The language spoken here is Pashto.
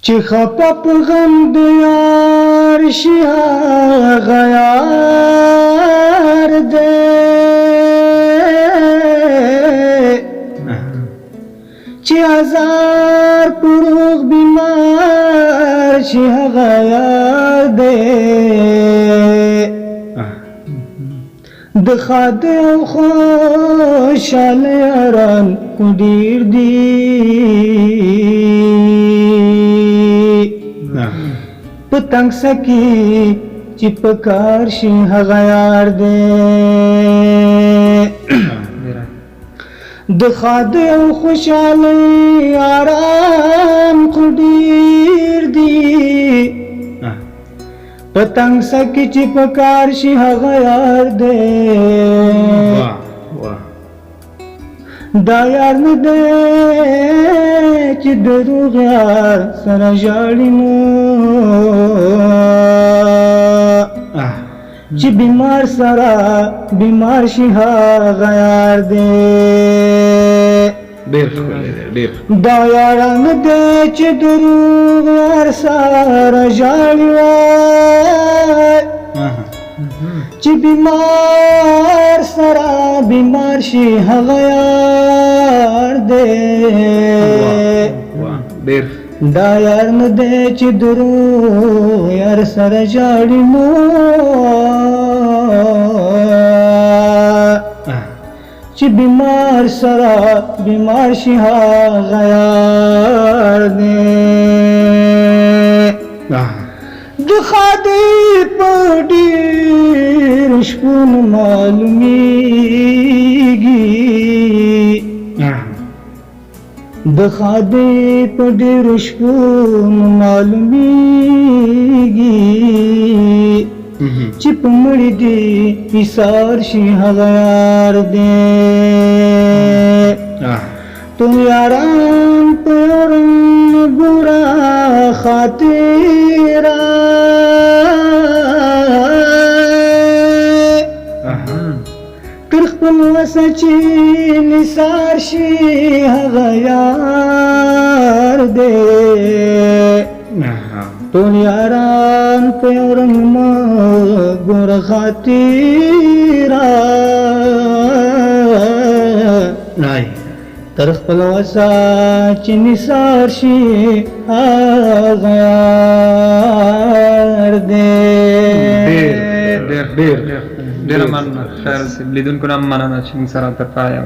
چې خپه په غم د یار شي هغه یار دی چې هزار په روغ بیمار شي هغه یار دی د خاده او خوشحاله یاران خو ډېر دي په تنګ سکي چې په کار شي هغه یار دی د خاده او خوشحاله یاران خو ډېر دي په تنګ سکي چې په کار شي هغه یار دی دا یار نه دی چې دروغ یار سره ژاړي نو چې بیمار سره بیمار شي هغه یار دی دا یار نه دی چې دروغ یار سره ژاړي وای چې بیمار سره بیمار شي هغه یار دی دا یار نه دی چې دروغ یار سره ژاړي نو چې بیمار سره بیمار شي هغه یار دی د خاده په ډېر شپون معلومیږي د خاده په ډېر شپون معلومیږي چې په مړي دي ایثار شي هغه یار دی تو یاران په رنګ ګورا خاطره تر خپل وسه چې نثار شي هغه یار دی ټول یاران په رنګ ګوره خاطره تر خپل وسه چې نثار شي هغه یار دی ډېر مننه خیر لیدونکو نه مننه چې موږ سره تر پایه